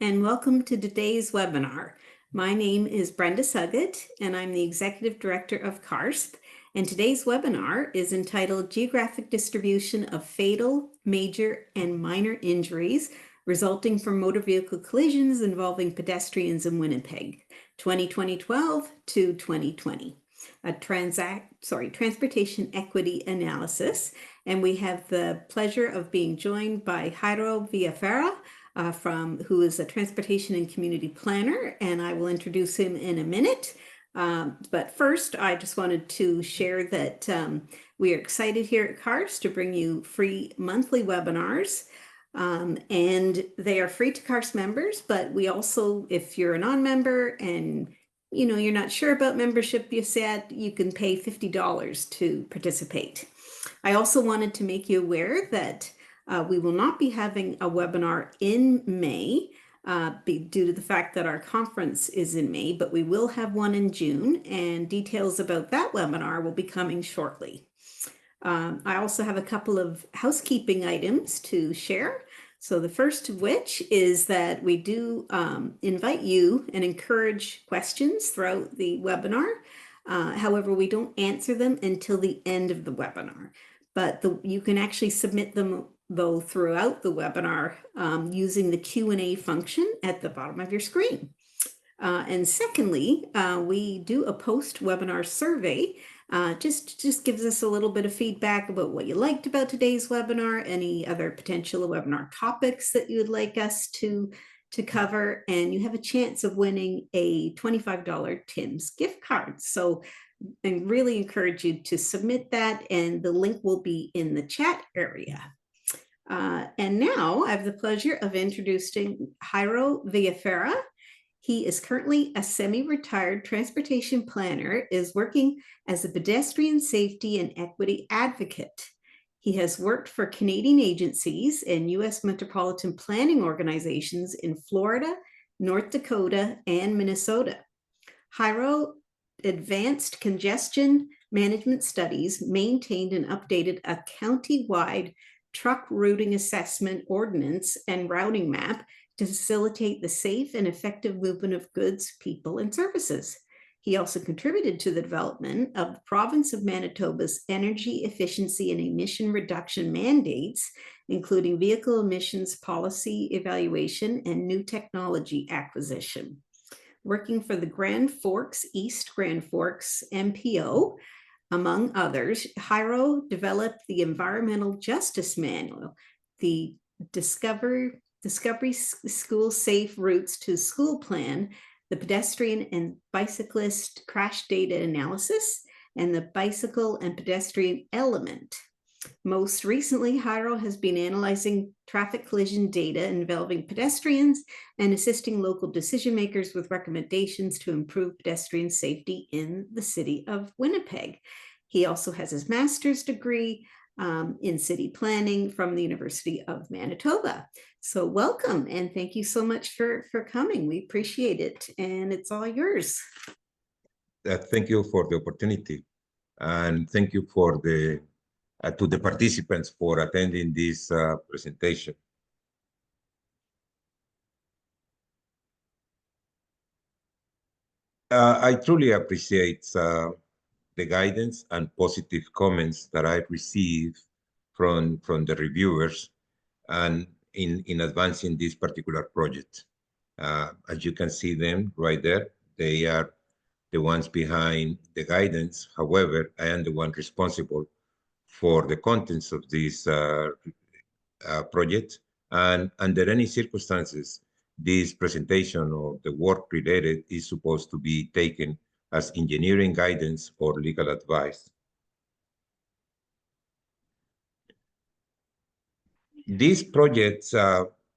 and welcome to today's webinar. My name is Brenda Suggett, and I'm the Executive Director of CARSP. And today's webinar is entitled Geographic Distribution of Fatal, Major, and Minor Injuries Resulting from Motor Vehicle Collisions Involving Pedestrians in Winnipeg, 2012 to 2020. A transportation equity analysis. And we have the pleasure of being joined by Jairo Villafera, who is a transportation and community planner, and I will introduce him in a minute. But first, I just wanted to share that we are excited here at CARS to bring you free monthly webinars. And they are free to CARS members, but we also, if you're a non-member and you're not sure about membership, you can pay $50 to participate. I also wanted to make you aware that we will not be having a webinar in May due to the fact that our conference is in May, but we will have one in June, and details about that webinar will be coming shortly. I also have a couple of housekeeping items to share. So the first of which is that we do invite you and encourage questions throughout the webinar. However, we don't answer them until the end of the webinar, but you can actually submit them though throughout the webinar using the Q&A function at the bottom of your screen. And secondly, we do a post-webinar survey. Just gives us a little bit of feedback about what you liked about today's webinar, any other potential webinar topics that you would like us to cover, and you have a chance of winning a $25 Tim's gift card. So I really encourage you to submit that, and the link will be in the chat area. And now I have the pleasure of introducing Jairo Villafera. He is currently a semi-retired transportation planner, is working as a pedestrian safety and equity advocate. He has worked for Canadian agencies and U.S. metropolitan planning organizations in Florida, North Dakota, and Minnesota. Jairo advanced congestion management studies, maintained and updated a county-wide truck routing assessment ordinance and routing map to facilitate the safe and effective movement of goods, people, and services. He also contributed to the development of the province of Manitoba's energy efficiency and emission reduction mandates, including vehicle emissions policy evaluation and new technology acquisition. Working for the East Grand Forks MPO, among others, Jairo developed the Environmental Justice Manual, the Discovery School Safe Routes to School Plan, the Pedestrian and Bicyclist Crash Data Analysis, and the Bicycle and Pedestrian Element. Most recently, Jairo has been analyzing traffic collision data involving pedestrians and assisting local decision makers with recommendations to improve pedestrian safety in the city of Winnipeg. He also has his master's degree in city planning from the University of Manitoba. So welcome, and thank you so much for coming. We appreciate it, and it's all yours. Thank you for the opportunity, and thank you for to the participants for attending this presentation. I truly appreciate the guidance and positive comments that I received from the reviewers and in advancing this particular project. As you can see them right there, they are the ones behind the guidance. However, I am the one responsible for the contents of this project, and under any circumstances, this presentation or the work related is supposed to be taken as engineering guidance or legal advice. This project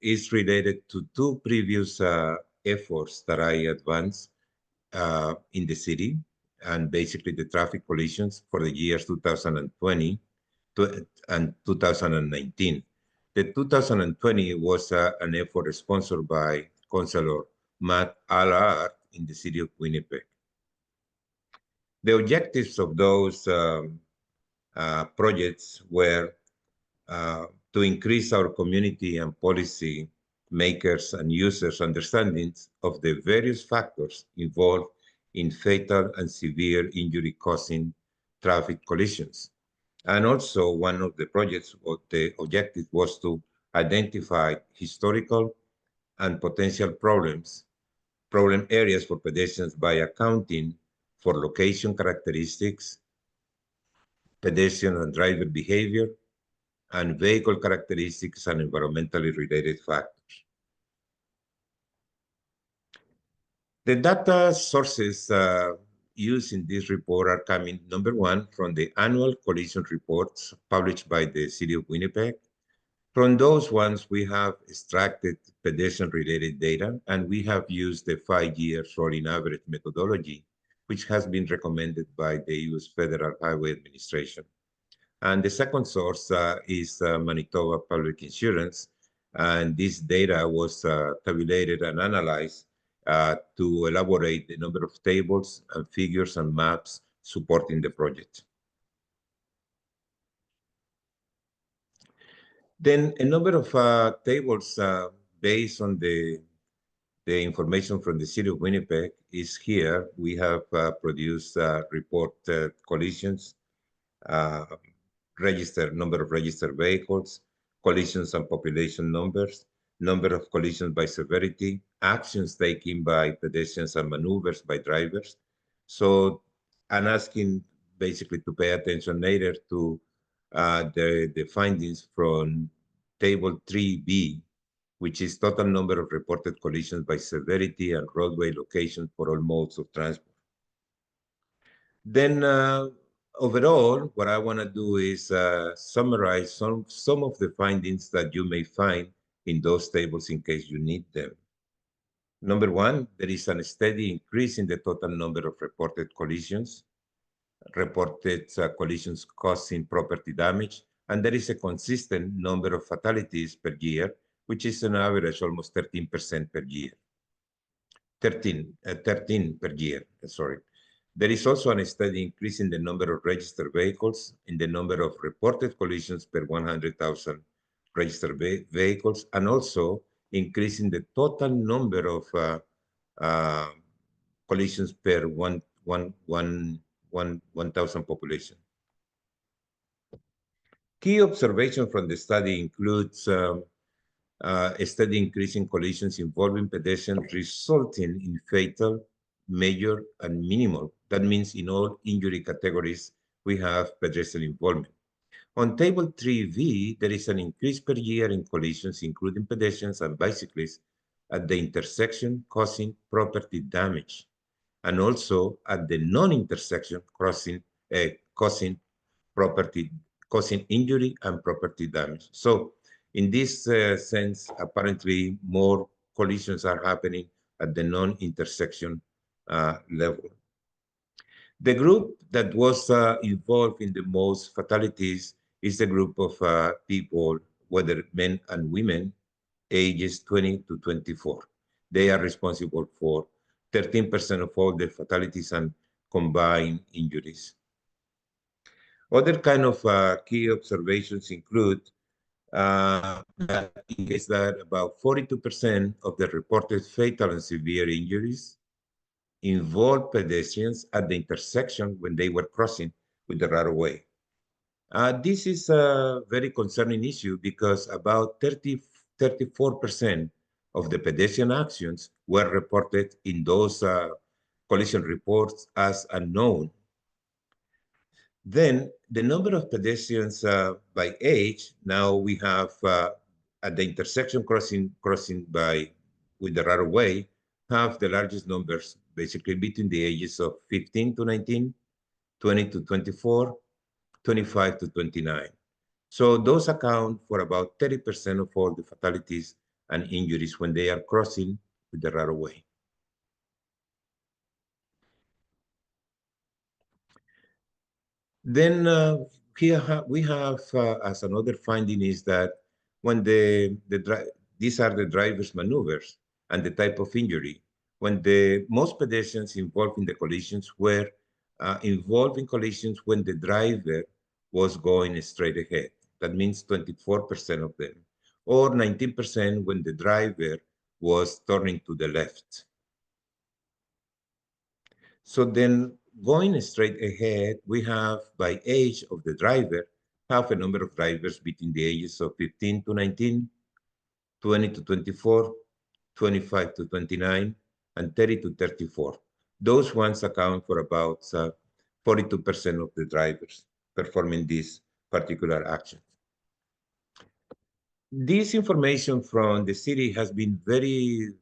is related to two previous efforts that I advanced in the city, and basically the traffic collisions for the years 2020 and 2019. The 2020 was an effort sponsored by Councillor Matt Allard in the city of Winnipeg. The objectives of those projects were to increase our community and policy makers and users' understandings of the various factors involved in fatal and severe injury causing traffic collisions. And also one of the projects, or the objective was to identify historical and potential problem areas for pedestrians by accounting for location characteristics, pedestrian and driver behavior, and vehicle characteristics and environmentally related factors. The data sources used in this report are coming, number one, from the annual collision reports published by the City of Winnipeg. From those ones, we have extracted pedestrian-related data, and we have used the 5-year rolling average methodology, which has been recommended by the U.S. Federal Highway Administration. And the second source is Manitoba Public Insurance, and this data was tabulated and analyzed to elaborate the number of tables and figures and maps supporting the project. Then a number of tables based on the information from the City of Winnipeg is here. We have produced report collisions, number of registered vehicles, collisions and population numbers, number of collisions by severity, actions taken by pedestrians and maneuvers by drivers. So I'm asking basically to pay attention later to the findings from table 3B, which is total number of reported collisions by severity and roadway location for all modes of transport. Then overall, what I want to do is summarize some of the findings that you may find in those tables in case you need them. Number one, there is a steady increase in the total number of reported collisions causing property damage, and there is a consistent number of fatalities per year, which is on average almost 13% per year. 13 per year, sorry. There is also a steady increase in the number of registered vehicles, in the number of reported collisions per 100,000 registered vehicles, and also increasing the total number of collisions per 1,000 population. Key observation from the study includes a steady increase in collisions involving pedestrians, resulting in fatal, major, and minimal. That means in all injury categories, we have pedestrian involvement. On table 3V, there is an increase per year in collisions, including pedestrians and bicyclists at the intersection, causing property damage, and also at the non-intersection, causing injury and property damage. So in this sense, apparently more collisions are happening at the non-intersection level. The group that was involved in the most fatalities is the group of people, whether men and women, ages 20 to 24. They are responsible for 13% of all the fatalities and combined injuries. Other kind of key observations include that indicates that about 42% of the reported fatal and severe injuries involved pedestrians at the intersection when they were crossing with the right of way. This is a very concerning issue because about 34% of the pedestrian actions were reported in those collision reports as unknown. Then the number of pedestrians by age, now we have at the intersection crossing with the right of way, have the largest numbers basically between the ages of 15 to 19, 20 to 24, 25 to 29. So those account for about 30% of all the fatalities and injuries when they are crossing with the right of way. Then here we have as another finding is that when these are the driver's maneuvers and the type of injury, when the most pedestrians involved in the collisions were involved in collisions when the driver was going straight ahead. That means 24% of them. or 19% when the driver was turning to the left. So then going straight ahead, we have by age of the driver, have a number of drivers between the ages of 15 to 19, 20 to 24, 25 to 29, and 30 to 34. Those ones account for about 42% of the drivers performing this particular action. This information from the city has been very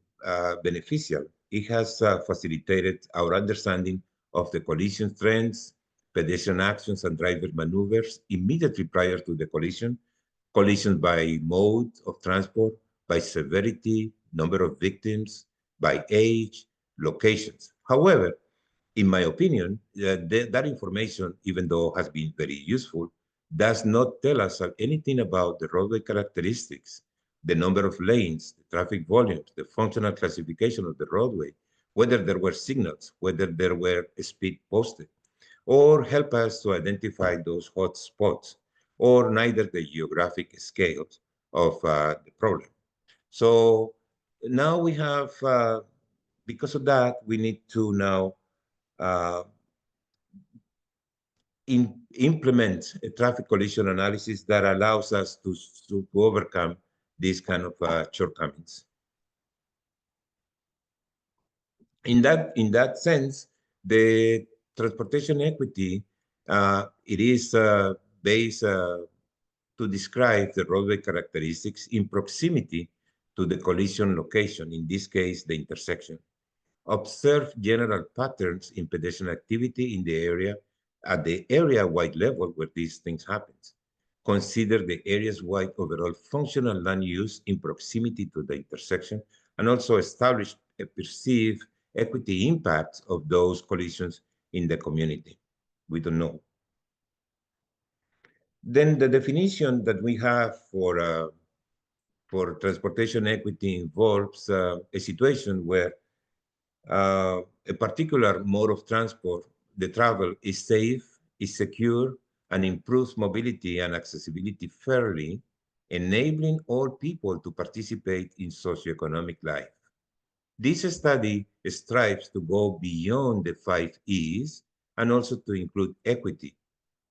beneficial. It has facilitated our understanding of the collision trends, pedestrian actions, and driver maneuvers immediately prior to the collision, collisions by mode of transport, by severity, number of victims, by age, locations. However, in my opinion, that information, even though has been very useful, does not tell us anything about the roadway characteristics, the number of lanes, the traffic volumes, the functional classification of the roadway, whether there were signals, whether there were speed posted, or help us to identify those hot spots, or neither the geographic scales of the problem. So now we have, because of that, we need to now uh, implement a traffic collision analysis that allows us to overcome these kind of shortcomings. In that sense, the transportation equity, it is based to describe the roadway characteristics in proximity to the collision location, in this case, the intersection. Observe general patterns in pedestrian activity in the area at the area-wide level where these things happen. Consider the areas-wide overall functional land use in proximity to the intersection, and also establish a perceived equity impact of those collisions in the community. We don't know. Then the definition that we have for transportation equity involves a situation where a particular mode of transport, the travel is safe, is secure, and improves mobility and accessibility fairly, enabling all people to participate in socioeconomic life. This study strives to go beyond the 5 E's and also to include equity,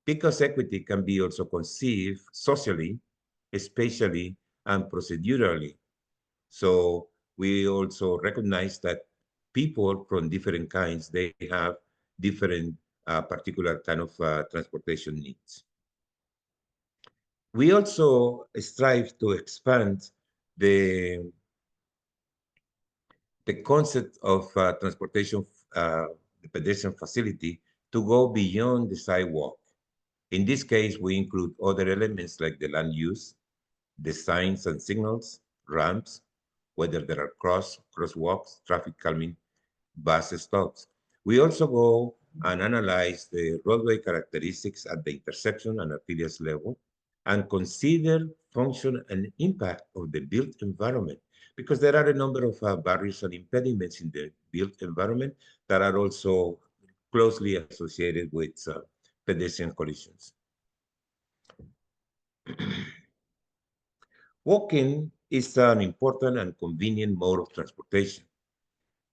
because equity can be also conceived socially, spatially, and procedurally. So we also recognize that people from different kinds, they have different particular kind of transportation needs. We also strive to expand the, the concept of transportation, the pedestrian facility, to go beyond the sidewalk. In this case, we include other elements like the land use, the signs and signals, ramps, whether there are crosswalks, traffic calming, bus stops. We also go and analyze the roadway characteristics at the intersection and arterials level, and consider function and impact of the built environment, because there are a number of barriers and impediments in the built environment that are also closely associated with pedestrian collisions. Walking is an important and convenient mode of transportation.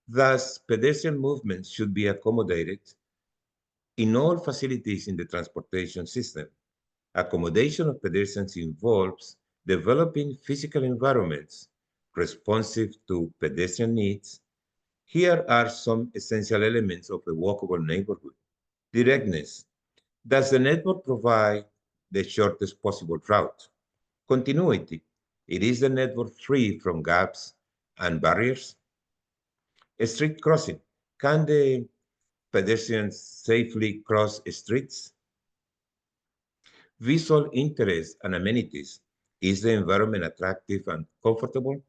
Thus, pedestrian movements should be accommodated in all facilities in the transportation system. Accommodation of pedestrians involves developing physical environments responsive to pedestrian needs. Here are some essential elements of a walkable neighborhood. Directness. Does the network provide the shortest possible route? Continuity. It is the network free from gaps and barriers. A street crossing. Can the pedestrians safely cross streets? Visual interest and amenities. Is the environment attractive and comfortable?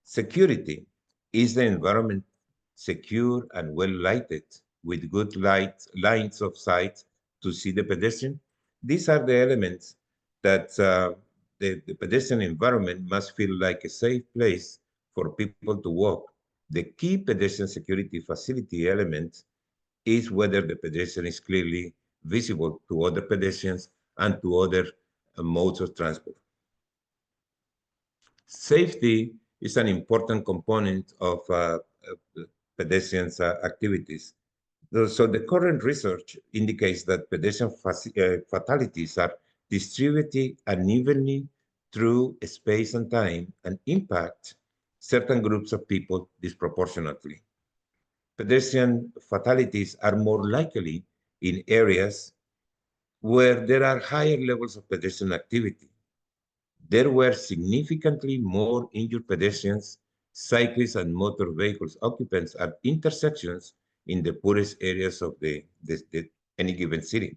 Security. Is the environment secure and well lighted with good lines of sight to see the pedestrian? These are the elements that the pedestrian environment must feel like a safe place for people to walk. The key pedestrian security facility element is whether the pedestrian is clearly visible to other pedestrians and to other modes of transport. Safety is an important component of pedestrians' activities. So the current research indicates that pedestrian fatalities are distributed unevenly through space and time and impact certain groups of people disproportionately. Pedestrian fatalities are more likely in areas where there are higher levels of pedestrian activity. There were significantly more injured pedestrians, cyclists, and motor vehicles occupants at intersections in the poorest areas of any given city.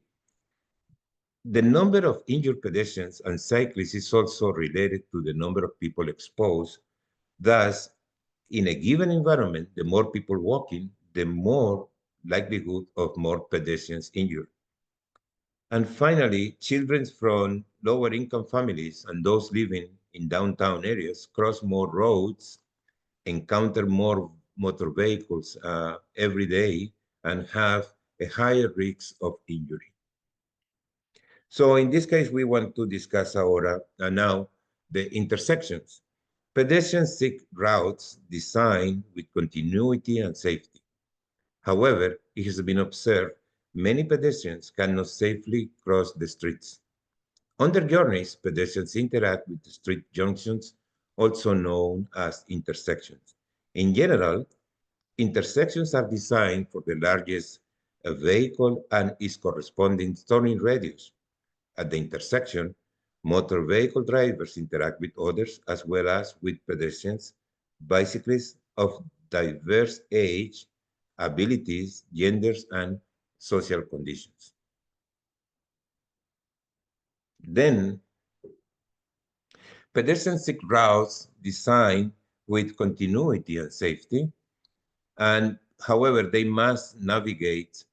The number of injured pedestrians and cyclists is also related to the number of people exposed. Thus, in a given environment, the more people walking, the more likelihood of more pedestrians injured. And finally, children from lower income families and those living in downtown areas cross more roads, encounter more motor vehicles every day, and have a higher risk of injury. So in this case, we want to discuss now the intersections. Pedestrians seek routes designed with continuity and safety. However, it has been observed many pedestrians cannot safely cross the streets. On their journeys, pedestrians interact with the street junctions, also known as intersections. In general, intersections are designed for the largest vehicle and its corresponding turning radius. At the intersection, motor vehicle drivers interact with others as well as with pedestrians, bicyclists of diverse age, abilities, genders, and social conditions. Then, pedestrians seek routes designed with continuity and safety, and however, they must navigate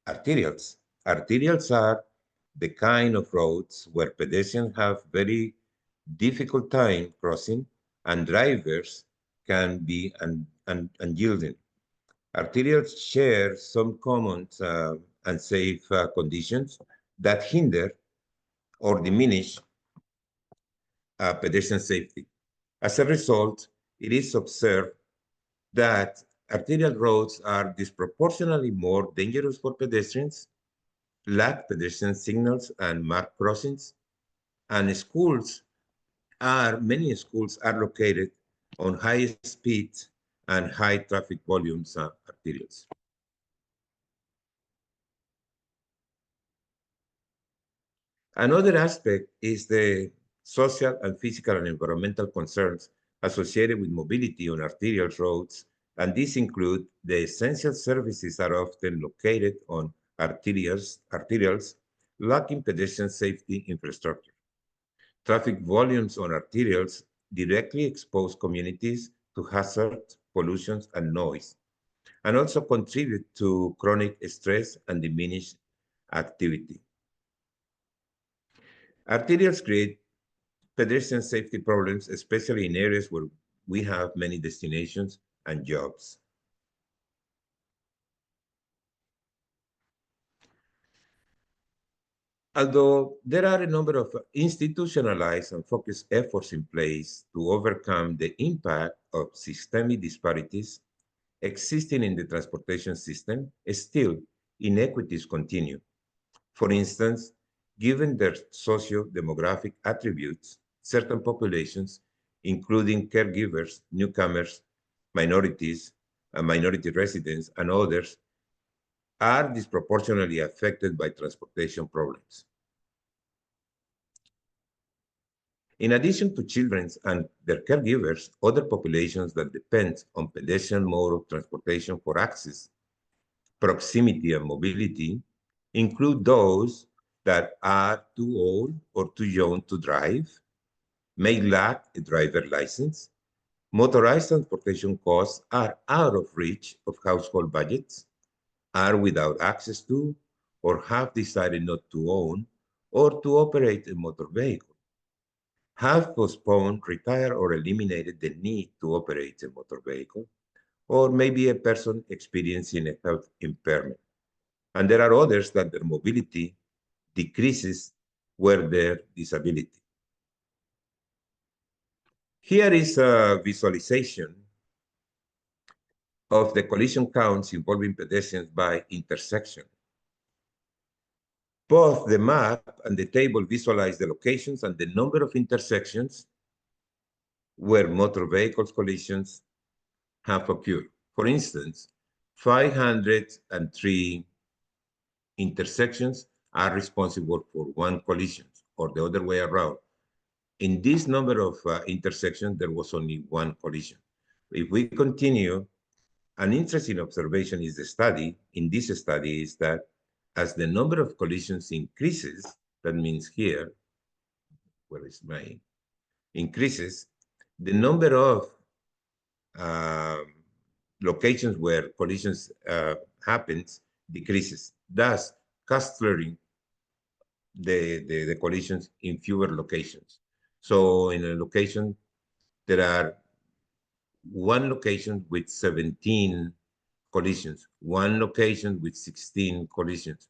arterials. Arterials are the kind of roads where pedestrians have very difficult time crossing and drivers can be unyielding. Arterials share some common unsafe conditions that hinder or diminish pedestrian safety. As a result, it is observed that arterial roads are disproportionately more dangerous for pedestrians, lack pedestrian signals and marked crossings, and many schools are located on high speed and high traffic volumes arterials. Another aspect is the social and physical and environmental concerns associated with mobility on arterial roads, and these include the essential services are often located on arterials lacking pedestrian safety infrastructure. Traffic volumes on arterials directly expose communities to hazards, pollution, and noise, and also contribute to chronic stress and diminished activity. Arterials create pedestrian safety problems, especially in areas where we have many destinations and jobs. Although there are a number of institutionalized and focused efforts in place to overcome the impact of systemic disparities existing in the transportation system, still inequities continue. For instance, given their socio-demographic attributes, certain populations, including caregivers, newcomers, minorities, minority residents, and others, are disproportionately affected by transportation problems. In addition to children and their caregivers, other populations that depend on pedestrian mode of transportation for access, proximity, and mobility include those that are too old or too young to drive, may lack a driver license, motorized transportation costs are out of reach of household budgets, are without access to, or have decided not to own or to operate a motor vehicle, have postponed, retired, or eliminated the need to operate a motor vehicle, or maybe a person experiencing a health impairment. And there are others that their mobility decreases where their disability. Here is a visualization of the collision counts involving pedestrians by intersection. Both the map and the table visualize the locations and the number of intersections where motor vehicles collisions have occurred. For instance, 503 intersections are responsible for one collision, or the other way around. In this number of intersections, there was only one collision. If we continue, an interesting observation is the study, in this study, is that as the number of collisions increases, that means here, where is my, increases, the number of um, locations where collisions happens decreases, thus clustering the collisions in fewer locations. So in a location, there are one location with 17 collisions, one location with 16 collisions,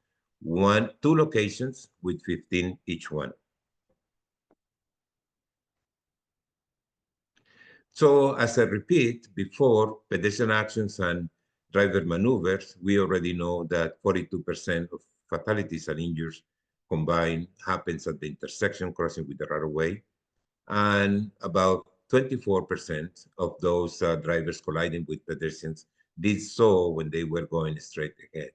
two locations with 15 each one. So as I repeat before, pedestrian actions and driver maneuvers, we already know that 42% of fatalities and injuries combined happens at the intersection crossing with the right of way. And about 24% of those drivers colliding with pedestrians did so when they were going straight ahead.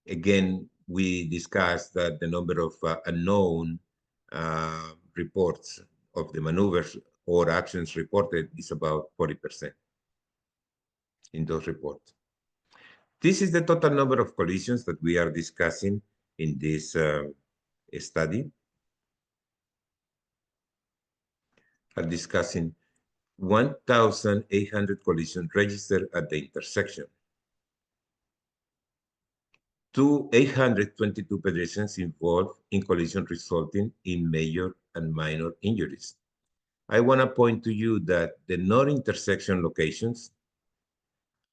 Again, we discussed that the number of unknown reports of the maneuvers or actions reported is about 40% in those reports. This is the total number of collisions that we are discussing in this study. Are discussing 1,800 collisions registered at the intersection. 822 pedestrians involved in collision resulting in major and minor injuries. I want to point to you that the non-intersection locations,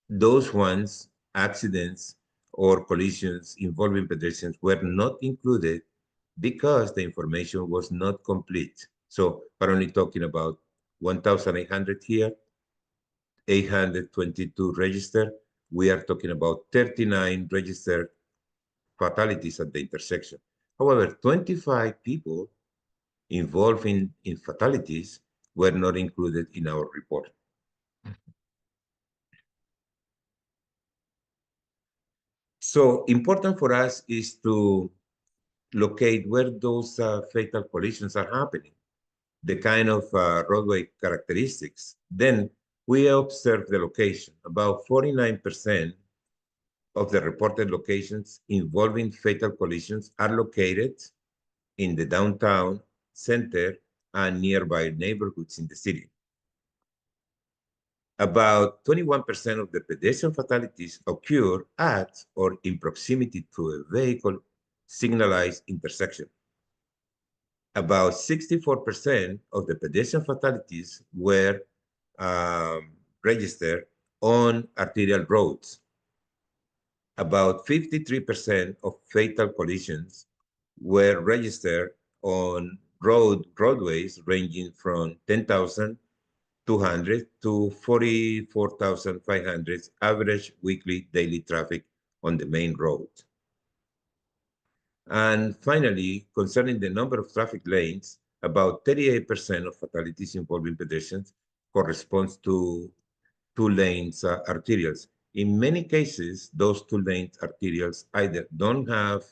those ones, accidents or collisions involving pedestrians were not included because the information was not complete. So we're only talking about 1,800 here, 822 registered. We are talking about 39 registered fatalities at the intersection. However, 25 people involved in fatalities were not included in our report. So important for us is to locate where those fatal collisions are happening, the kind of roadway characteristics. Then we observe the location. About 49% of the reported locations involving fatal collisions are located in the downtown center and nearby neighborhoods in the city. About 21% of the pedestrian fatalities occur at or in proximity to a vehicle signalized intersection. About 64% of the pedestrian fatalities were registered on arterial roads. About 53% of fatal collisions were registered on roadways ranging from 10,200 to 44,500 average weekly daily traffic on the main road. And finally, concerning the number of traffic lanes, about 38% of fatalities involving pedestrians corresponds to two lanes arterials. In many cases, those two lanes arterials either don't have,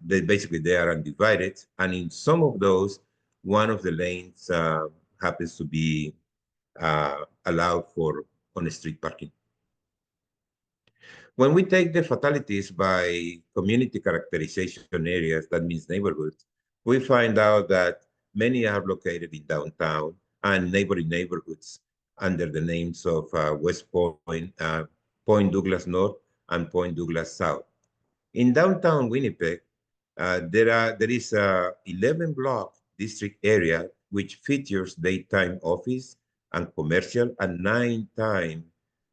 they are undivided, and in some of those, one of the lanes happens to be allowed for on-street parking. When we take the fatalities by community characterization areas, that means neighborhoods, we find out that many are located in downtown and neighboring neighborhoods under the names of West Point, Point Douglas North, and Point Douglas South. In downtown Winnipeg, there is a 11-block district area which features daytime office and commercial and nighttime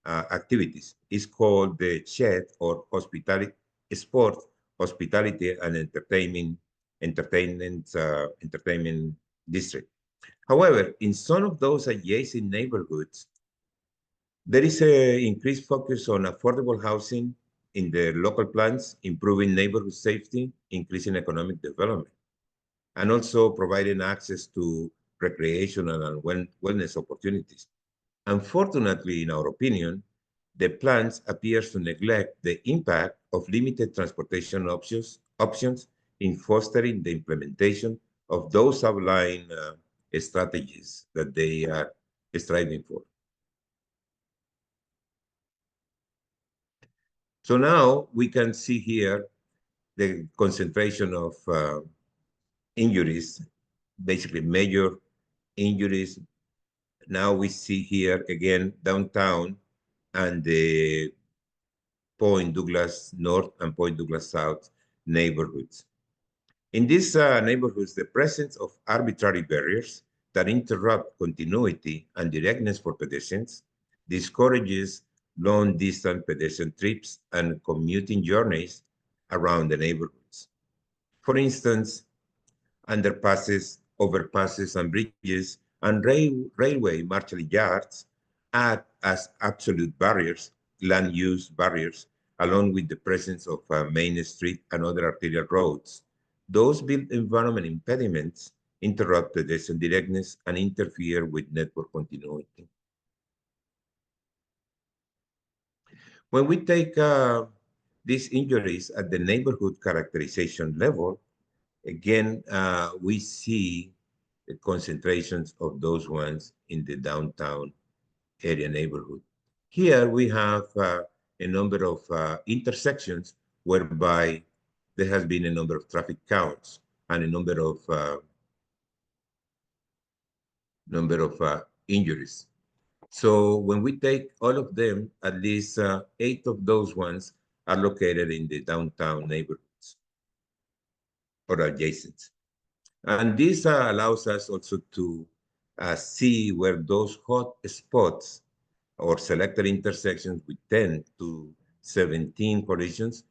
activities. It's called the Shed or Hospitality, Sport, Hospitality and Entertainment District. However, in some of those adjacent neighborhoods, there is an increased focus on affordable housing in the local plans, improving neighborhood safety, increasing economic development, and also providing access to recreational and wellness opportunities. Unfortunately, in our opinion, the plans appears to neglect the impact of limited transportation options in fostering the implementation of those outlying strategies that they are striving for. So now we can see here the concentration of injuries, basically major injuries. Now we see here again downtown and the Point Douglas North and Point Douglas South neighborhoods. In these neighborhoods, the presence of arbitrary barriers that interrupt continuity and directness for pedestrians discourages long-distance pedestrian trips and commuting journeys around the neighborhoods. For instance, underpasses, overpasses, and bridges and railway marshal yards act as absolute barriers, land use barriers, along with the presence of Main Street and other arterial roads. Those built environment impediments interrupt pedestrian directness and interfere with network continuity. When we take these injuries at the neighborhood characterization level, again, we see the concentrations of those ones in the downtown area neighborhood. Here we have a number of intersections whereby there has been a number of traffic counts and a number of injuries. So when we take all of them, at least 8 of those ones are located in the downtown neighborhoods or adjacent. And this allows us also to see where those hot spots or selected intersections with 10 to 17 collisions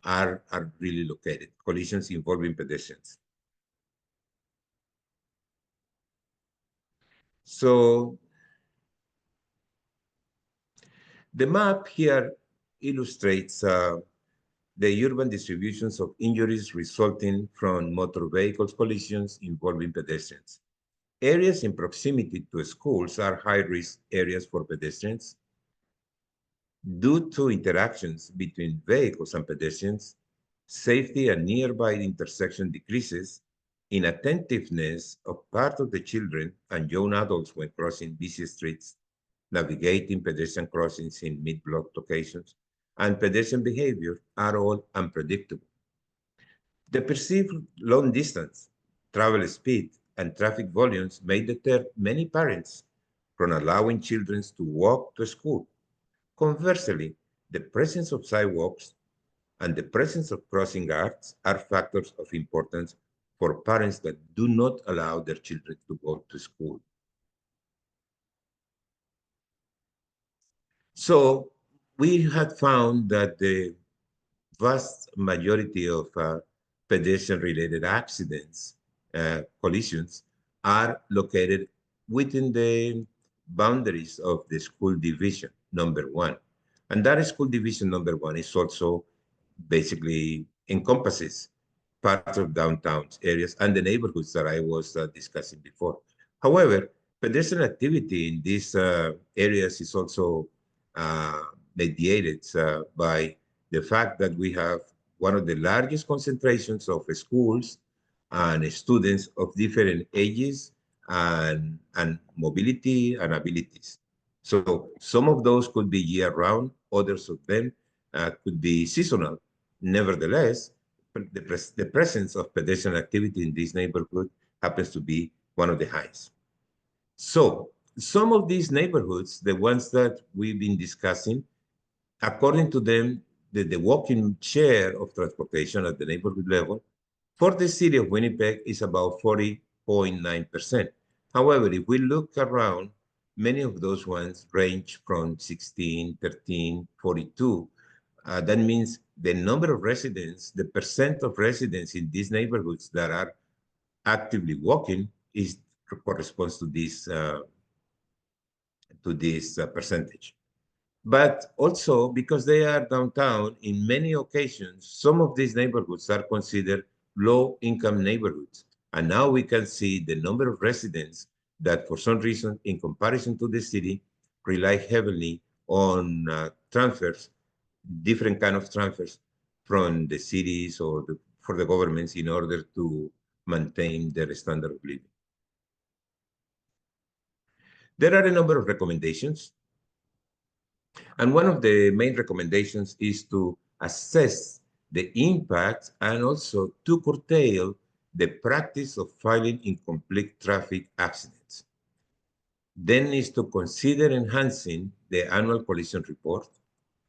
are really located, collisions involving pedestrians. So the map here illustrates the urban distributions of injuries resulting from motor vehicles collisions involving pedestrians. Areas in proximity to schools are high-risk areas for pedestrians. Due to interactions between vehicles and pedestrians, safety at nearby intersection decreases. Inattentiveness of part of the children and young adults when crossing busy streets, navigating pedestrian crossings in mid-block locations, and pedestrian behavior are all unpredictable. The perceived long distance, travel speed, and traffic volumes may deter many parents from allowing children to walk to school. Conversely, the presence of sidewalks and the presence of crossing guards are factors of importance for parents that do not allow their children to go to school. So we had found that the vast majority of pedestrian-related accidents, collisions, are located within the boundaries of the school division, number one. And that school division number one is also basically encompasses parts of downtown areas and the neighborhoods that I was discussing before. However, pedestrian activity in these areas is also uh, mediated by the fact that we have one of the largest concentrations of schools and students of different ages and mobility and abilities. So some of those could be year-round, others of them could be seasonal. Nevertheless, the presence of pedestrian activity in this neighborhood happens to be one of the highest. So some of these neighborhoods, the ones that we've been discussing, according to them, the walking share of transportation at the neighborhood level for the city of Winnipeg is about 40.9%. However, if we look around, many of those ones range from 16, 13, 42. That means the number of residents, the percent of residents in these neighborhoods that are actively walking is corresponds to this percentage. But also because they are downtown, in many occasions, some of these neighborhoods are considered low-income neighborhoods. And now we can see the number of residents that, for some reason, in comparison to the city, rely heavily on transfers, different kind of transfers from the cities or for the governments in order to maintain their standard of living. There are a number of recommendations. And one of the main recommendations is to assess the impact and also to curtail the practice of filing incomplete traffic accidents. Then is to consider enhancing the annual collision report,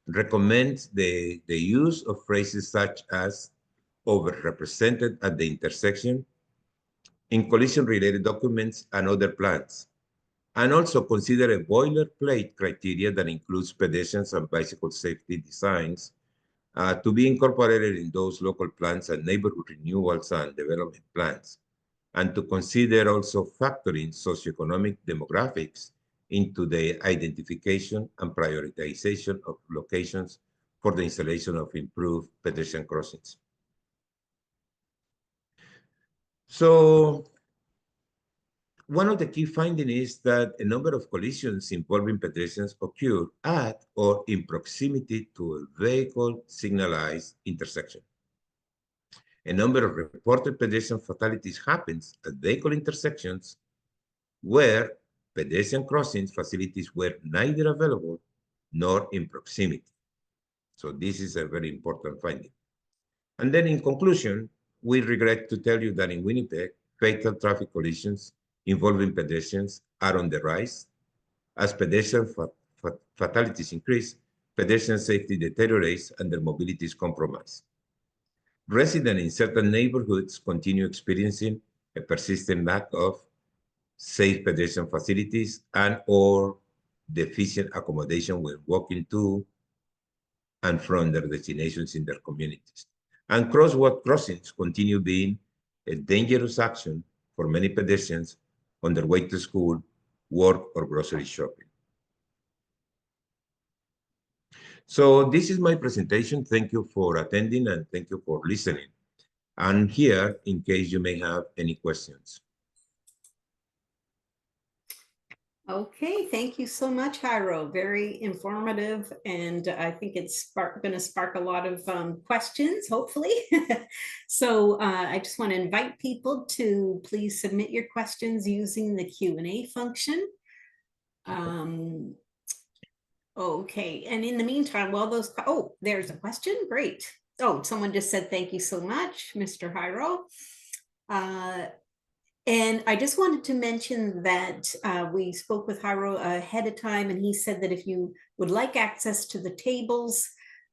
recommend the use of phrases such as overrepresented at the intersection in collision-related documents and other plans, and also consider a boilerplate criteria that includes pedestrians and bicycle safety designs to be incorporated in those local plans and neighborhood renewals and development plans, and to consider also factoring socioeconomic demographics into the identification and prioritization of locations for the installation of improved pedestrian crossings. So one of the key findings is that a number of collisions involving pedestrians occur at or in proximity to a vehicle signalized intersection. A number of reported pedestrian fatalities happens at vehicle intersections where pedestrian crossing facilities were neither available nor in proximity. So this is a very important finding. And then in conclusion, we regret to tell you that in Winnipeg, fatal traffic collisions involving pedestrians are on the rise. As pedestrian fatalities increase, pedestrian safety deteriorates and their mobility is compromised. Residents in certain neighborhoods continue experiencing a persistent lack of safe pedestrian facilities and or deficient accommodation when walking to and from their destinations in their communities. And crosswalk crossings continue being a dangerous action for many pedestrians on their way to school, work, or grocery shopping. So this is my presentation. Thank you for attending and thank you for listening. I'm here in case you may have any questions. Okay, thank you so much, Jairo. Very informative, and I think it's going to spark a lot of questions, hopefully. So I just want to invite people to please submit your questions using the Q&A function. Okay, and in the meantime, while those, oh, there's a question, great. Oh, someone just said thank you so much, Mr. Jairo. And I just wanted to mention that we spoke with Jairo ahead of time, and he said that if you would like access to the tables,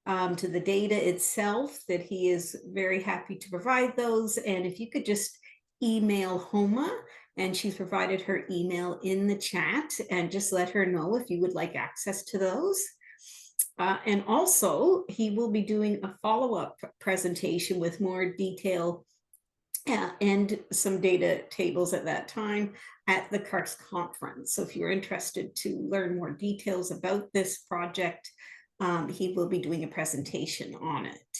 to the data itself, that he is very happy to provide those. And if you could just email Homa, and she's provided her email in the chat, and just let her know if you would like access to those. And also, he will be doing a follow-up presentation with more detail and some data tables at that time at the CARS conference. So if you're interested to learn more details about this project, he will be doing a presentation on it.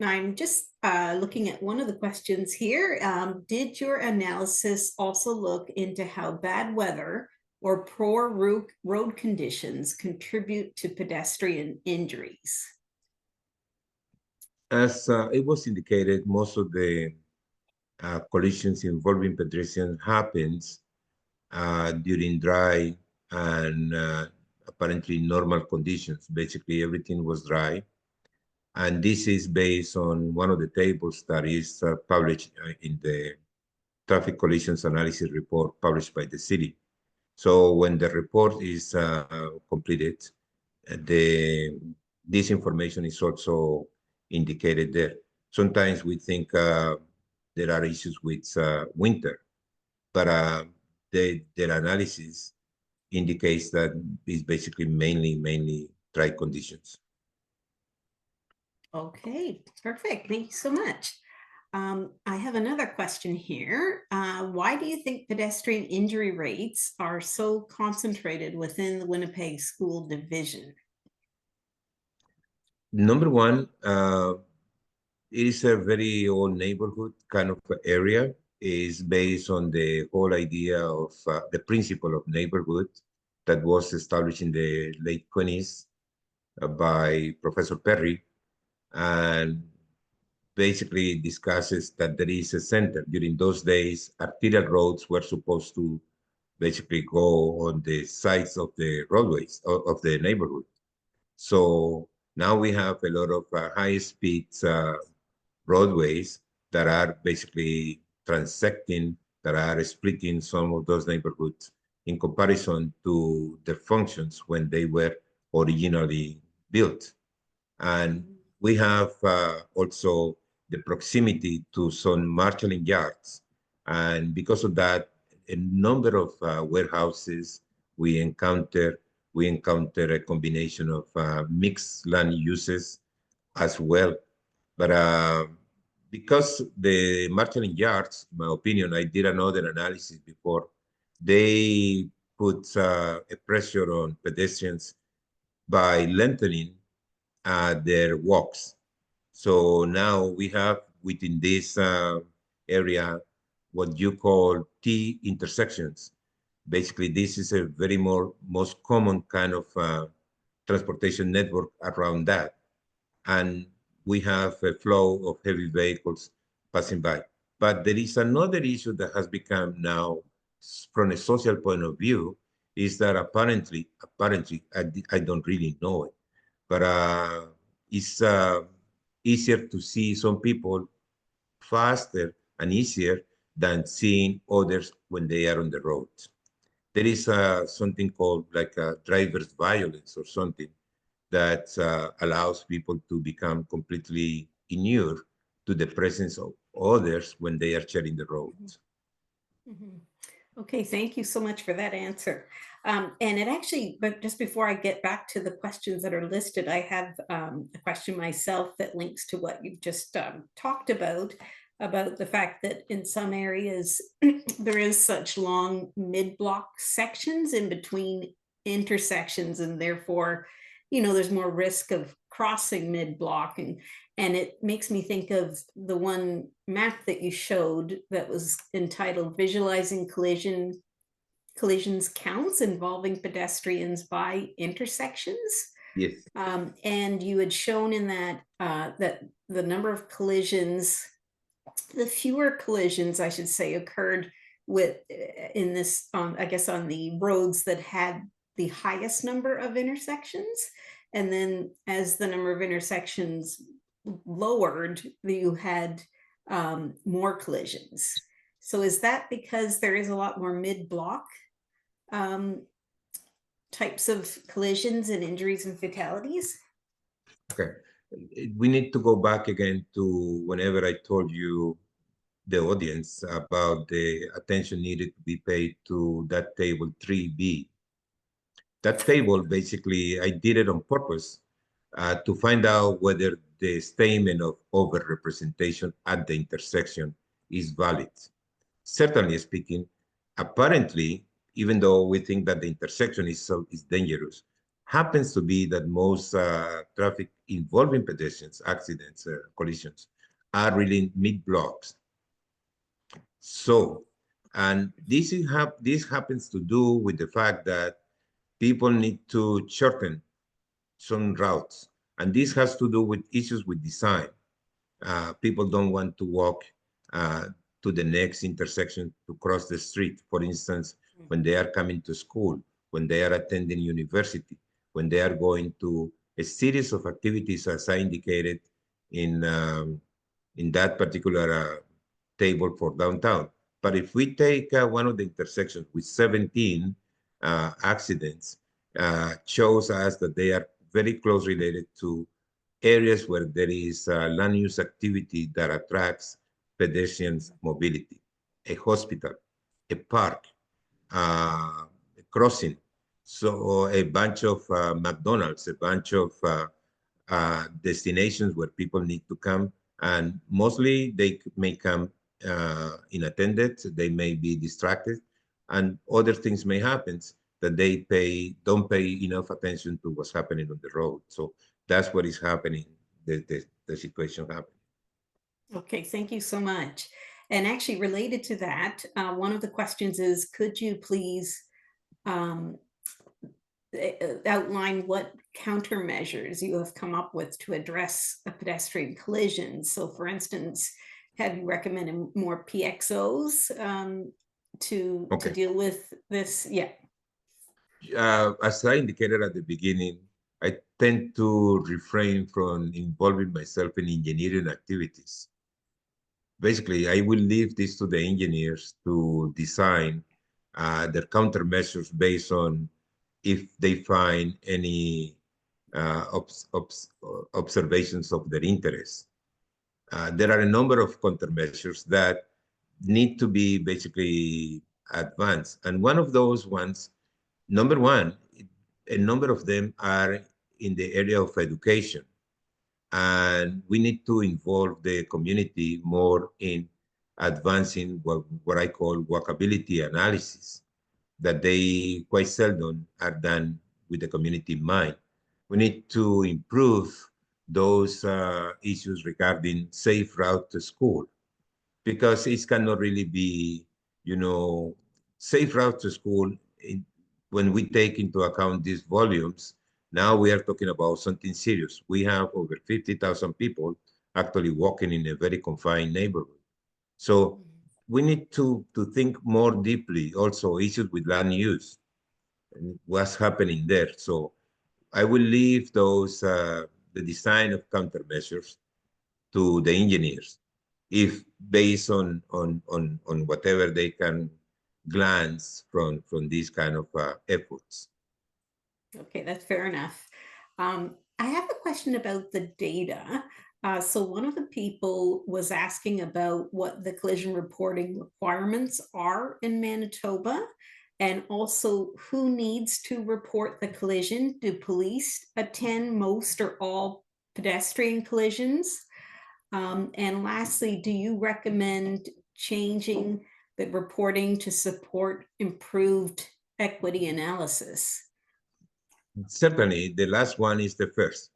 I'm just looking at one of the questions here. Did your analysis also look into how bad weather or poor road conditions contribute to pedestrian injuries? As it was indicated, most of the collisions involving pedestrians happens during dry and apparently normal conditions. Basically, everything was dry. And this is based on one of the tables that is published in the traffic collisions analysis report published by the city. So when the report is completed, this information is also indicated there. Sometimes we think there are issues with winter, but their analysis indicates that it's basically mainly dry conditions. Okay, perfect. Thank you so much. I have another question here. Why do you think pedestrian injury rates are so concentrated within the Winnipeg School Division? Number one, it is a very old neighborhood kind of area. Is based on the whole idea of the principle of neighborhood that was established in the late 20s by Professor Perry, and basically discusses that there is a center. During those days, arterial roads were supposed to basically go on the sides of the roadways of the neighborhood. So now we have a lot of high-speed roadways that are basically transecting, that are splitting some of those neighborhoods in comparison to their functions when they were originally built. And we have also the proximity to some marshalling yards. And because of that, a number of warehouses we encounter, a combination of mixed land uses as well. But because the marshalling yards, in my opinion, I did another analysis before, they put a pressure on pedestrians by lengthening their walks. So now we have within this area what you call T intersections. Basically, this is a very most common kind of transportation network around that. And we have a flow of heavy vehicles passing by. But there is another issue that has become now, from a social point of view, is that apparently, I don't really know it, but it's easier to see some people faster and easier than seeing others when they are on the road. There is something called like a driver's violence or something that allows people to become completely inured to the presence of others when they are sharing the road. Mhm. Okay, thank you so much for that answer. And it actually, but just before I get back to the questions that are listed, I have a question myself that links to what you've just talked about the fact that in some areas there is such long mid-block sections in between intersections, and therefore, there's more risk of crossing mid-block. And it makes me think of the one map that you showed that was entitled Visualizing Collisions Counts Involving Pedestrians by Intersections. Yes. And you had shown in that that the number of collisions, the fewer collisions, I should say, occurred in this, I guess, on the roads that had the highest number of intersections. And then as the number of intersections lowered, you had more collisions. So is that because there is a lot more mid-block types of collisions and injuries and fatalities? Okay. We need to go back again to whenever I told you, the audience, about the attention needed to be paid to that table 3B. That table, basically, I did it on purpose to find out whether the statement of overrepresentation at the intersection is valid. Certainly speaking, apparently, even though we think that the intersection is dangerous, happens to be that most traffic involving pedestrians, accidents, collisions, are really mid-blocks. So, and this happens to do with the fact that people need to shorten some routes, and this has to do with issues with design. People don't want to walk uh, to the next intersection to cross the street, for instance, when they are coming to school, when they are attending university, when they are going to a series of activities, as I indicated in that particular table for downtown. But if we take one of the intersections with 17 accidents, shows us that they are very closely related to areas where there is land use activity that attracts pedestrians' mobility, a hospital, a park, a crossing. So a bunch of McDonald's, a bunch of destinations where people need to come And mostly they may come unattended, they may be distracted, and other things may happen that they don't pay enough attention to what's happening on the road. So that's what is happening, the situation happening. Okay, thank you so much. And actually related to that, one of the questions is, could you please um, outline what countermeasures you have come up with to address a pedestrian collision? So for instance, have you recommended more PXOs to Okay. deal with this? Yeah. As I indicated at the beginning, I tend to refrain from involving myself in engineering activities. Basically, I will leave this to the engineers to design their countermeasures based on if they find any observations of their interest. There are a number of countermeasures that need to be basically advanced. And one of those ones, number one, a number of them are in the area of education. And we need to involve the community more in advancing what I call walkability analysis, that they quite seldom are done with the community in mind. We need to improve those issues regarding safe route to school, because it cannot really be, safe route to school when we take into account these volumes. Now we are talking about something serious. We have over 50,000 people actually walking in a very confined neighborhood. So we need to think more deeply also issues with land use and what's happening there. So I will leave those, the design of countermeasures to the engineers, if based on whatever they can glance from these kind of efforts. Okay, that's fair enough. I have a question about the data. So one of the people was asking about what the collision reporting requirements are in Manitoba, and also who needs to report the collision. Do police attend most or all pedestrian collisions? And lastly, do you recommend changing the reporting to support improved equity analysis? Certainly, the last one is the first.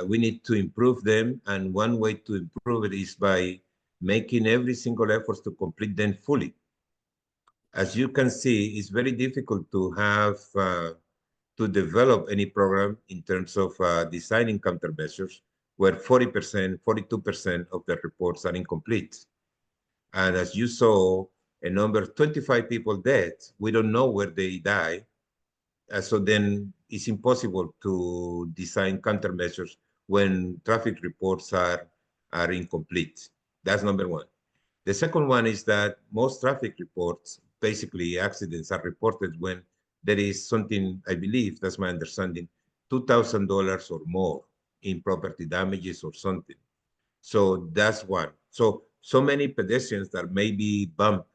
We need to improve them, and one way to improve it is by making every single effort to complete them fully. As you can see, it's very difficult to have to develop any program in terms of designing countermeasures where 40%, 42% of the reports are incomplete. And as you saw, a number 25 people dead, we don't know where they die. So then it's impossible to design countermeasures when traffic reports are incomplete. That's number one. The second one is that most traffic reports, basically accidents, are reported when there is something, I believe, that's my understanding, $2,000 or more in property damages or something. So that's one. So many pedestrians that may be bumped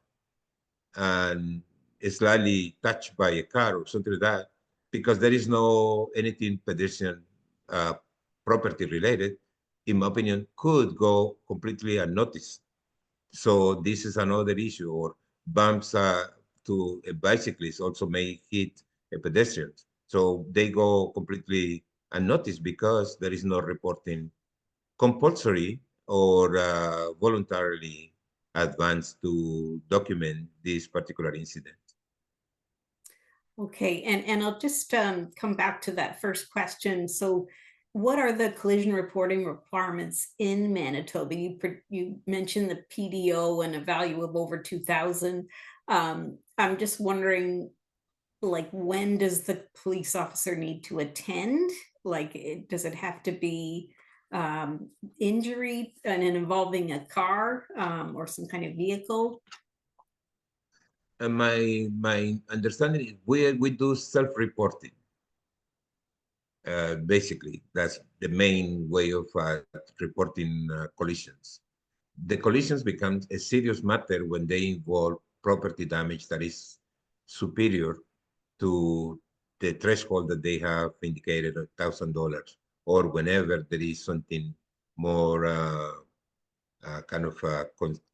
and slightly touched by a car or something like that, because there is no anything pedestrian uh, property related, in my opinion, could go completely unnoticed. So this is another issue. Or bumps to a bicyclist also may hit a pedestrian. So they go completely unnoticed because there is no reporting compulsory or voluntarily advanced to document this particular incident. Okay, and I'll just come back to that first question. So, what are the collision reporting requirements in Manitoba? You mentioned the PDO and a value of over 2,000. I'm just wondering, like, when does the police officer need to attend? Like, does it have to be injury and involving a car or some kind of vehicle? And my understanding is we do self-reporting. Basically, that's the main way of reporting collisions. The collisions become a serious matter when they involve property damage that is superior to the threshold that they have indicated $1,000, or whenever there is something more kind of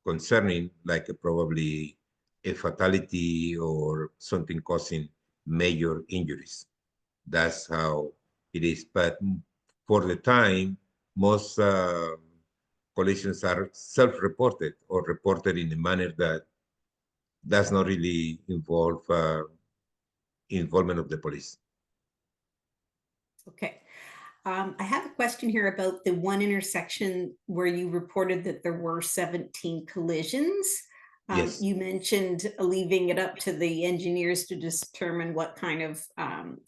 concerning, like probably a fatality or something causing major injuries. That's how it is. But for the time, most collisions are self-reported or reported in a manner that does not really involve involvement of the police. Okay. I have a question here about the one intersection where you reported that there were 17 collisions. Yes. You mentioned leaving it up to the engineers to determine what kind of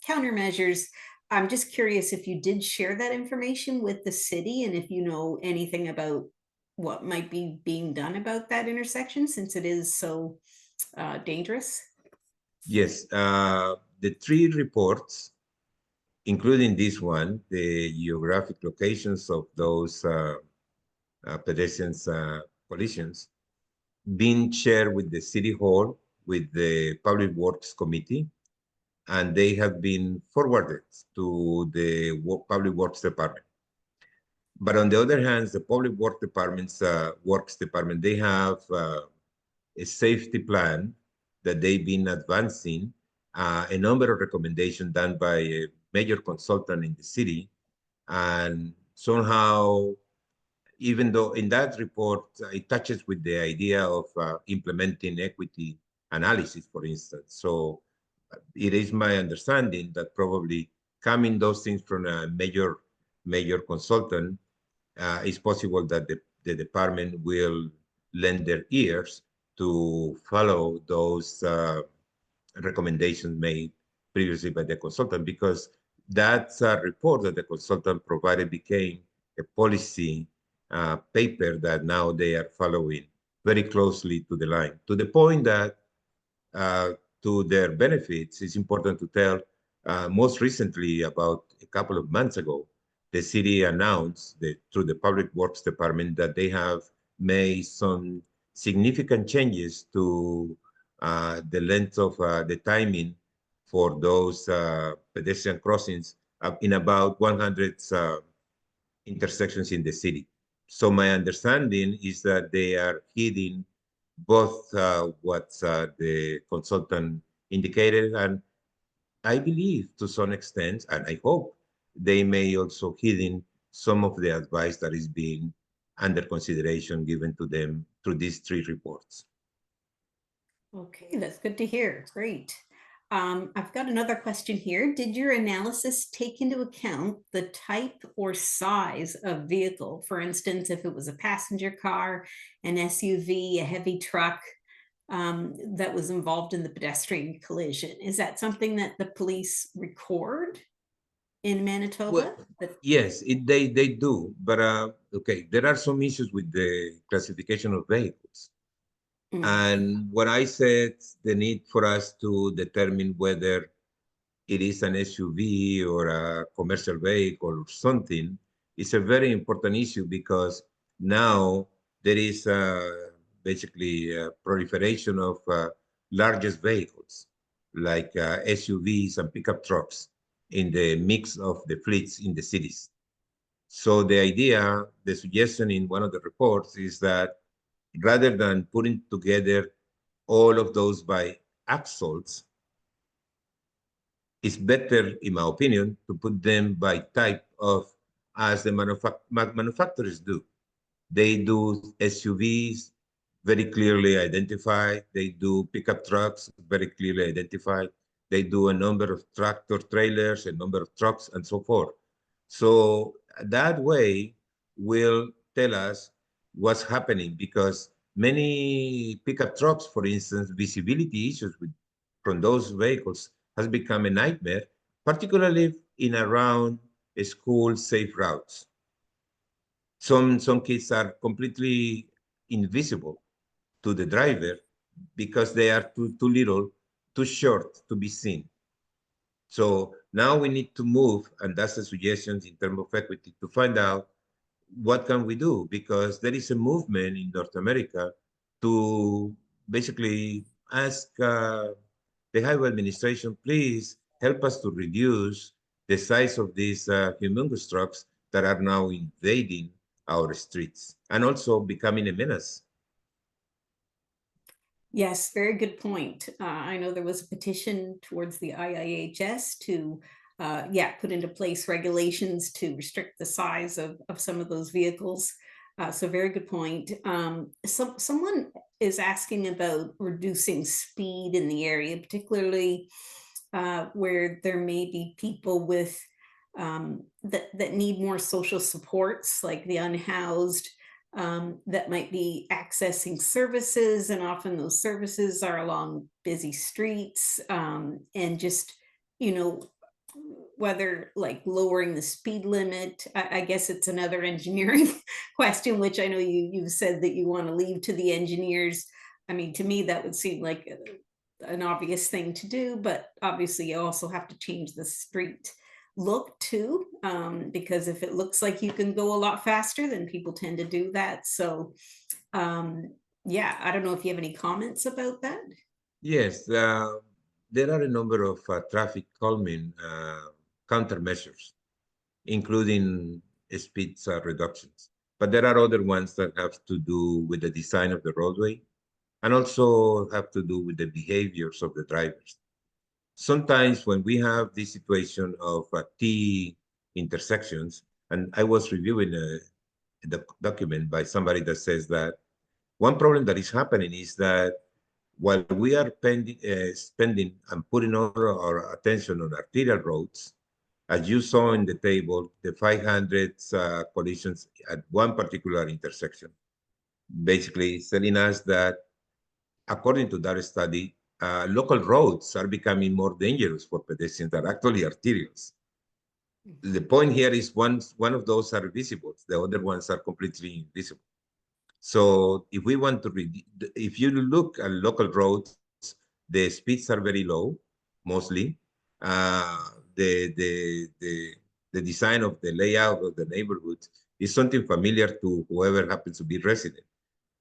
countermeasures. I'm just curious if you did share that information with the city and if you know anything about what might be being done about that intersection since it is so dangerous. Yes. The three reports, including this one, the geographic locations of those pedestrians collisions, been shared with the city hall, with the Public Works Committee, and they have been forwarded to the Public Works Department. But on the other hand, the Public Works Department, they have a safety plan that they've been advancing, a number of recommendations done by a major consultant in the city, and somehow, even though in that report it touches with the idea of implementing equity analysis, for instance. So it is my understanding that probably coming those things from a major consultant, it's possible that the department will lend their ears to follow those recommendations made previously by the consultant, because that report that the consultant provided became a policy paper that now they are following very closely to the line, to the point that uh, to their benefits, it's important to tell, most recently, about a couple of months ago, the city announced through the Public Works Department that they have made some significant changes to the length of the timing for those pedestrian crossings in about 100 intersections in the city. So my understanding is that they are heeding both what the consultant indicated, and I believe to some extent, and I hope they may also heeding some of the advice that is being under consideration given to them through these three reports. Okay, that's good to hear. Great. I've got another question here. Did your analysis take into account the type or size of vehicle? For instance, if it was a passenger car, an SUV, a heavy truck that was involved in the pedestrian collision. Is that something that the police record in Well, Manitoba? yes, they do, but okay, there are some issues with the classification of vehicles. Mm. And when I said the need for us to determine whether it is an SUV or a commercial vehicle or something, it's a very important issue, because now there is basically a proliferation of largest vehicles like SUVs and pickup trucks in the mix of the fleets in the cities. So the idea, the suggestion in one of the reports is that rather than putting together all of those by axles, it's better, in my opinion, to put them by type of, as the manufacturers do. They do SUVs very clearly identified. They do pickup trucks very clearly identified. They do a number of tractor trailers, a number of trucks, and so forth. So that way will tell us what's happening, because many pickup trucks, for instance, visibility issues from those vehicles has become a nightmare, particularly in around school safe routes. Some kids are completely invisible to the driver because they are too little, too short to be seen. So now we need to move, and that's the suggestions in terms of equity, to find out what can we do, because there is a movement in North America to basically ask the highway administration, please help us to reduce the size of these humongous trucks that are now invading our streets and also becoming a menace. Yes, very good point. I know there was a petition towards the IIHS to, yeah, put into place regulations to restrict the size of some of those vehicles. So very good point. Someone is asking about reducing speed in the area, particularly where there may be people with that need more social supports, like the unhoused, that might be accessing services, and often those services are along busy streets, and just, you know, whether like lowering the speed limit. I guess it's another engineering question, which I know you've said that you want to leave to the engineers. I mean, to me, that would seem like an obvious thing to do, but obviously you also have to change the street look too, because if it looks like you can go a lot faster, then people tend to do that. So yeah, I don't know if you have any comments about that. Yes, there are a number of traffic calming countermeasures, including speed reductions. But there are other ones that have to do with the design of the roadway and also have to do with the behaviors of the drivers. Sometimes when we have this situation of T intersections, and I was reviewing the document by somebody that says that one problem that is happening is that while we are spending and putting all our attention on arterial roads, as you saw in the table, the 500 collisions at one particular intersection, basically telling us that, according to that study, local roads are becoming more dangerous for pedestrians than actually arterials. The point here is one of those are visible, the other ones are completely invisible. So if we want to read, if you look at local roads, the speeds are very low, mostly. Uh, the, the, the, the design of the layout of the neighborhood is something familiar to whoever happens to be resident.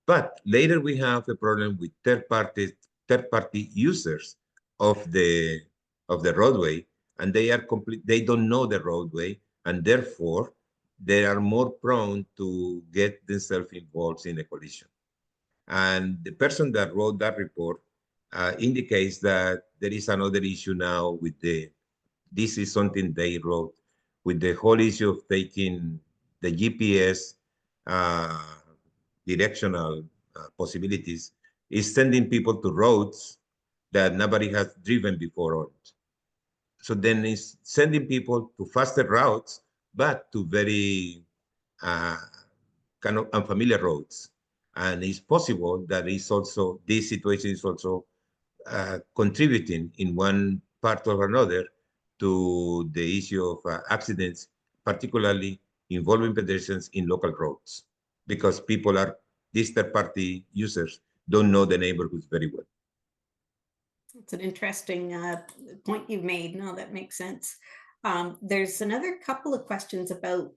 But later we have a problem with third-party users of the roadway, and they don't know the roadway, and therefore they are more prone to get themselves involved in a collision. And the person that wrote that report indicates that there is another issue now with this is something they wrote, with the whole issue of taking the GPS uh, directional possibilities, is sending people to roads that nobody has driven before on. So then it's sending people to faster routes, but to very uh, kind of unfamiliar roads. And it's possible that is also, this situation is also contributing in one part or another to the issue of accidents, particularly involving pedestrians in local roads, because these third-party users don't know the neighborhoods very well. It's an interesting point you made. No, that makes sense. There's another couple of questions about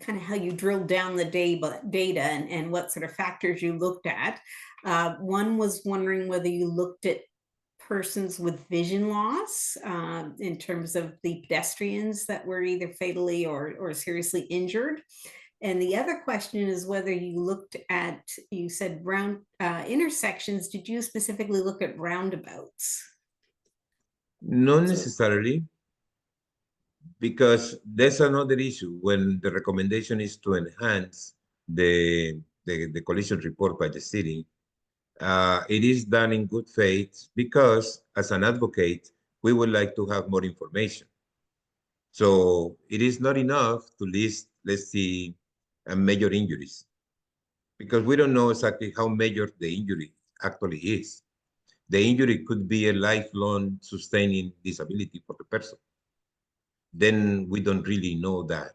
kind of how you drilled down the data and what sort of factors you looked at. One was wondering whether you looked at persons with vision loss in terms of the pedestrians that were either fatally or seriously injured. And the other question is whether you looked at, you said round intersections. Did you specifically look at roundabouts? Not necessarily, because there's another issue when the recommendation is to enhance the collision report by the city. It is done in good faith because, as an advocate, we would like to have more information. So it is not enough to list, let's see, major injuries, because we don't know exactly how major the injury actually is. The injury could be a lifelong sustaining disability for the person. Then we don't really know that.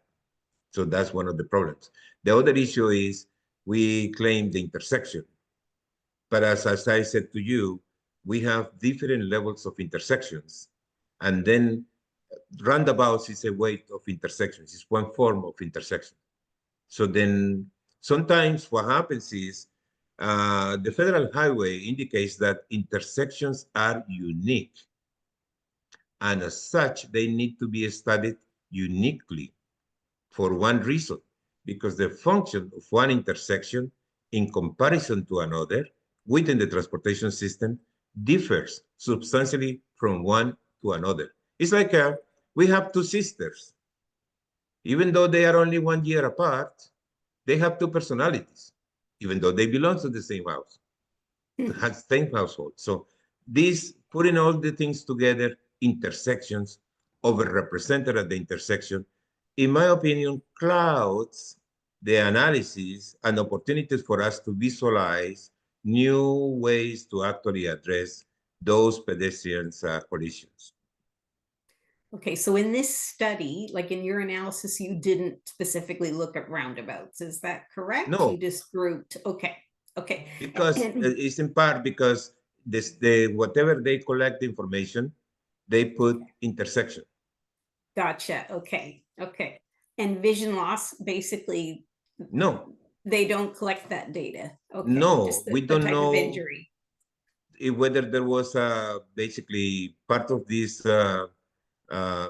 So that's one of the problems. The other issue is we claim the intersection. But as I said to you, we have different levels of intersections. And then roundabouts is a way of intersections. It's one form of intersection. So then sometimes what happens is the federal highway indicates that intersections are unique. And as such, they need to be studied uniquely for one reason. because the function of one intersection in comparison to another within the transportation system differs substantially from one to another. It's like we have two sisters. Even though they are only 1 year apart, they have two personalities, even though they belong to the same house, the same household. So this putting all the things together, intersections, overrepresented at the intersection, in my opinion, clouds the analysis and opportunities for us to visualize new ways to actually address those pedestrians collisions. Okay, so in this study, like in your analysis, you didn't specifically look at roundabouts. Is that correct? You No, just grouped. Okay, okay. because And it's in part because whatever they collect information, they put intersection. gotcha. Okay, okay. And vision loss, basically, No, they don't collect that data. Okay, no, just we the don't type of know injury. whether there was basically part of this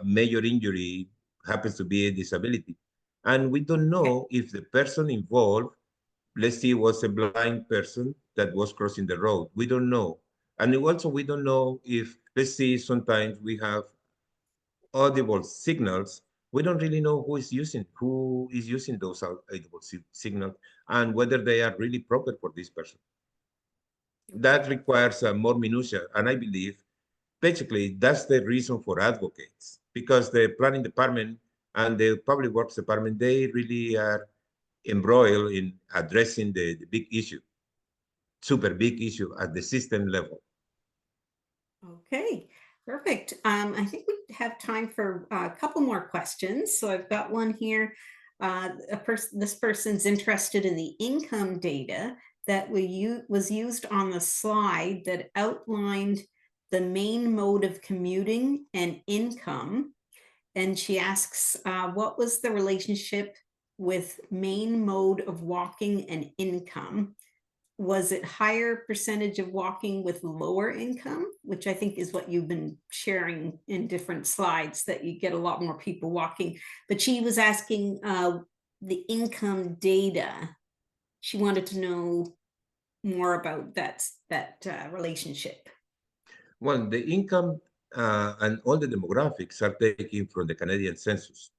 major injury happens to be a disability. And we don't Okay, know if the person involved, let's see, was a blind person that was crossing the road. We don't know. And also, we don't know if, let's see, sometimes we have audible signals. We don't really know who is using those audible signals and whether they are really proper for this person. That okay. requires more minutia. And I believe basically that's the reason for advocates, because the planning department and the public works department, they really are embroiled in addressing the big issue, super big issue at the system level. Okay, perfect. I think we have time for a couple more questions. So I've got one here. This person's interested in the income data that was used on the slide that outlined the main mode of commuting and income. And she asks, what was the relationship with main mode of walking and income? Was it higher percentage of walking with lower income, which I think is what you've been sharing in different slides, that you get a lot more people walking. But she was asking the income data. She wanted to know more about that relationship. Well, the income and all the demographics are taken from the Canadian census.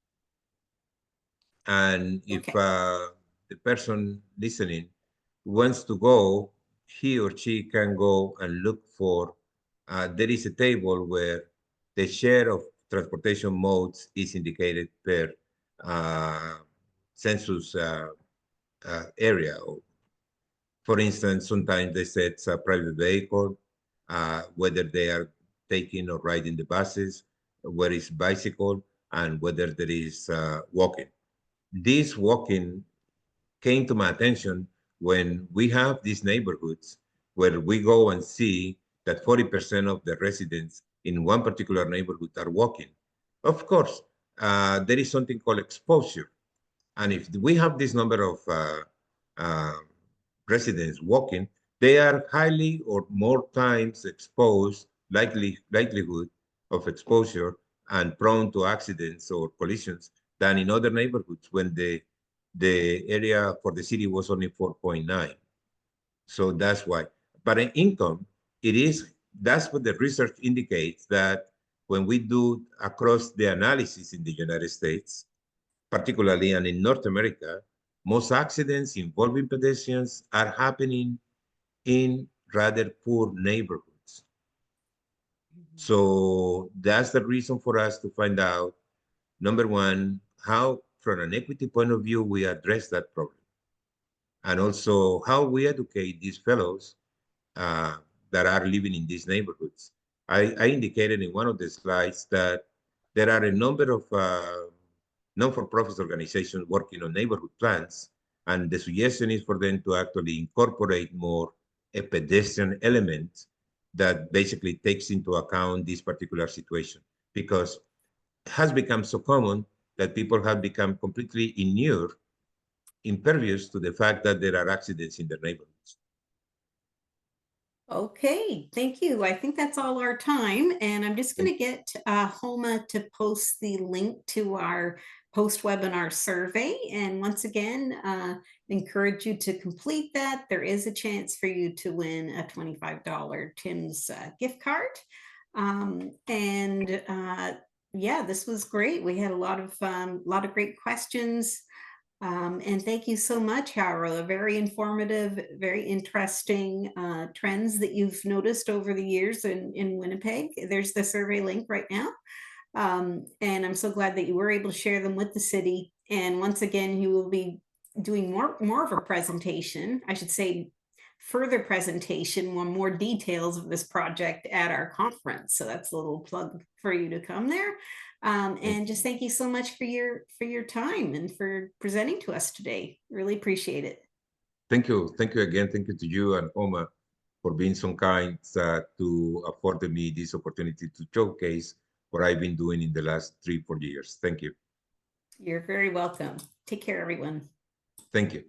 And if Okay. the person listening wants to go, he or she can go and look for, there is a table where the share of transportation modes is indicated per uh, census area. For instance, sometimes they say it's a private vehicle, whether they are taking or riding the buses, where is bicycle, and whether there is walking. This walking came to my attention when we have these neighborhoods where we go and see that 40% of the residents in one particular neighborhood are walking. Of course, there is something called exposure. And if we have this number of uh, residents walking, they are highly or more times exposed, likelihood of exposure and prone to accidents or collisions than in other neighborhoods when the area for the city was only 4.9. So that's why. But in income, that's what the research indicates, that when we do across the analysis in the United States, particularly and in North America, most accidents involving pedestrians are happening in rather poor neighborhoods. So that's the reason for us to find out, number one, how, from an equity point of view, we address that problem. And also how we educate these fellows uh, that are living in these neighborhoods. I indicated in one of the slides that there are a number of non-for-profit organizations working on neighborhood plans, and the suggestion is for them to actually incorporate more a pedestrian element that basically takes into account this particular situation, because it has become so common that people have become completely inured, impervious to the fact that there are accidents in their neighborhoods. Okay, thank you. I think that's all our time. And I'm just going to get Homa to post the link to our post-webinar survey. And once again, encourage you to complete that. There is a chance for you to win a $25 Tim's gift card. Yeah, this was great. We had a lot of great questions. And thank you so much, Harold. Very informative, very interesting trends that you've noticed over the years in Winnipeg. There's the survey link right now. And I'm so glad that you were able to share them with the city. And once again, you will be doing more of a presentation, I should say, further presentation on more details of this project at our conference. So that's a little plug for you to come there. And just thank you so much for your time and for presenting to us today. Really appreciate it. Thank you again. Thank you to you and Oma for being so kind to afford me this opportunity to showcase what I've been doing in the last 3-4 years. Thank you. You're very welcome. Take care, everyone. Thank you.